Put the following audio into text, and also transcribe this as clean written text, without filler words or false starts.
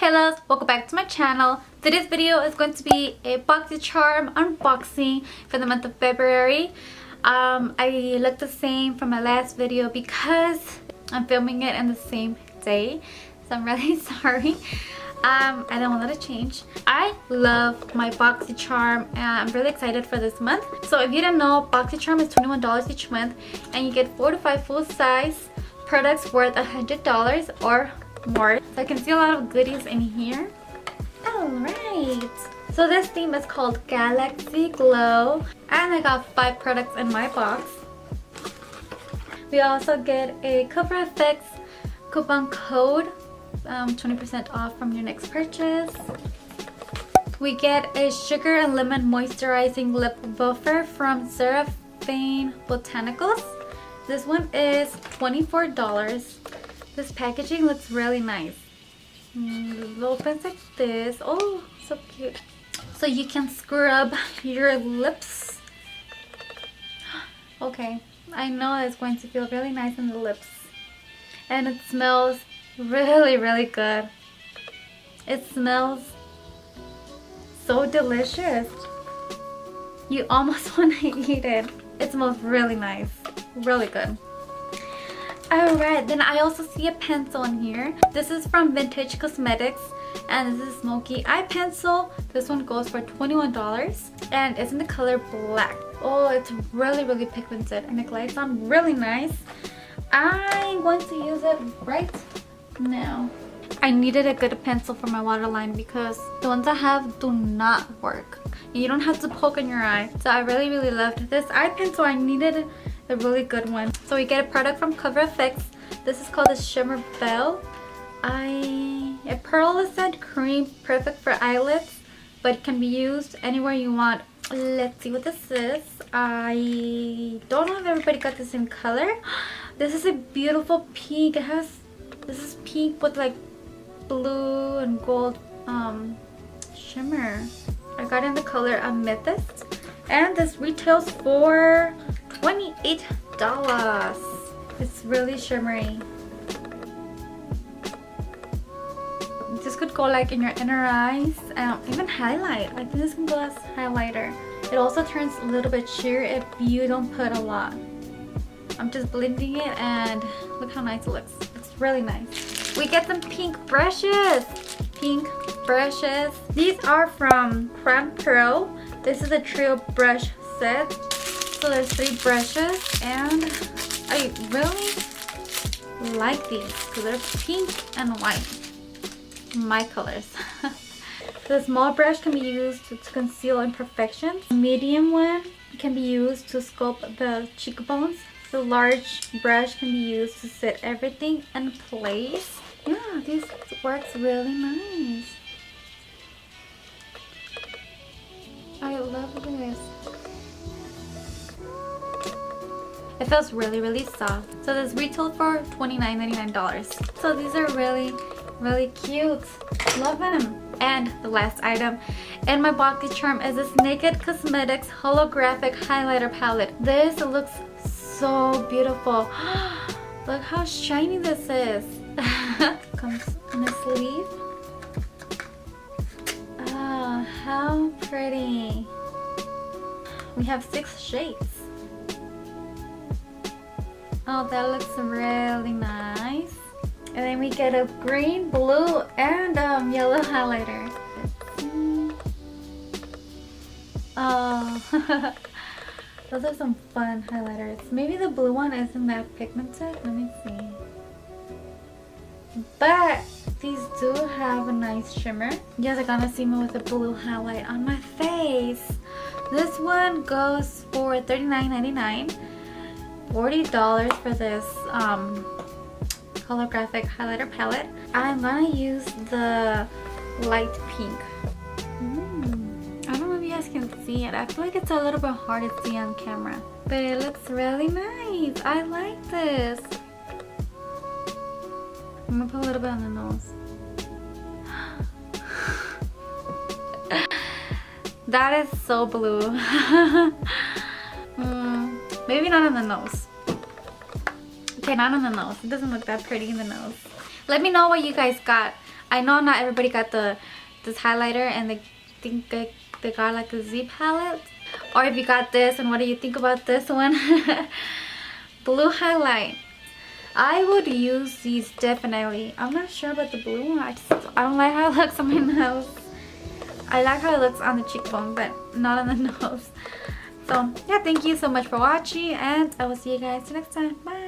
Hey loves, welcome back to my channel. Today's video is going to be a Boxycharm unboxing for the month of February. I look the same from my last video because I'm filming it in the same day, so I'm really sorry. I don't want that to change. I love my Boxycharm and I'm really excited for this month. So if you didn't know, Boxycharm is $21 each month and you get 4 to 5 full-size products worth $100 or more. So I can see a lot of goodies in here. Alright, so this theme is called Galaxy Glow and I got 5 products in my box. We also get a Cover FX coupon code, 20% off from your next purchase. We get a sugar and lemon moisturizing lip buffer from Seraphine Botanicals. This one is $24. This packaging looks really nice. It opens like this. Oh, so cute. So you can scrub your lips. Okay, I know it's going to feel really nice on the lips. And it smells really good. It smells so delicious. You almost want to eat it. It smells really nice. Really good. Alright, then I also see a pencil in here. This is from Vintage Cosmetics and this is Smoky Eye Pencil. This one goes for $21 and it's in the color black. Oh, it's really pigmented and it glides on really nice. I'm going to use it right now. I needed a good pencil for my waterline because the ones I have do not work. You don't have to poke in your eye. So I really loved this eye pencil. I needed a really good one. So we get a product from Cover FX. This is called the Shimmer Bell. A pearlescent cream, perfect for eyelids, but it can be used anywhere you want. Let's see what this is. I don't know if everybody got the same color. This is a beautiful pink. This is pink with like blue and gold shimmer. I got in the color Amethyst and this retails for $28. It's really shimmery. This could go like in your inner eyes, even highlight. I think this can go as highlighter. It also turns a little bit sheer if you don't put a lot. I'm just blending it and look how nice it looks. It's really nice. We get some pink brushes. Pink brushes. These are from Crown Pearl. This is a trio brush set. So there's 3 brushes and I really like these because they're pink and white. My colors. The small brush can be used to conceal imperfections. The medium one can be used to sculpt the cheekbones. The large brush can be used to set everything in place. Yeah, this works really nice. I love this. It feels really soft. So this retailed for $29.99. So these are really cute. Love them. And the last item in my Boxycharm is this Naked Cosmetics holographic highlighter palette. This looks so beautiful. Look how shiny this is. Comes in a sleeve. Oh, how pretty. We have 6 shades. Oh, that looks really nice. And then we get a green, blue, and yellow highlighter. Oh, those are some fun highlighters. Maybe the blue one isn't that pigmented. Let me see. But these do have a nice shimmer. You guys are gonna see me with a blue highlight on my face. This one goes for $39.99. $40 for this holographic highlighter palette. I'm gonna use the light pink. I don't know if you guys can see it. I feel like it's a little bit hard to see on camera, but it looks really nice. I like this. I'm gonna put a little bit on the nose. That is so blue. Maybe not on the nose. Okay, not on the nose. It doesn't look that pretty in the nose. Let me know what you guys got. I know not everybody got this highlighter and they think they got like a Z palette. Or if you got this and what do you think about this one? Blue highlight. I would use these definitely. I'm not sure about the blue one. I don't like how it looks on my nose. I like how it looks on the cheekbone, but not on the nose. So yeah, thank you so much for watching, and I will see you guys next time. Bye.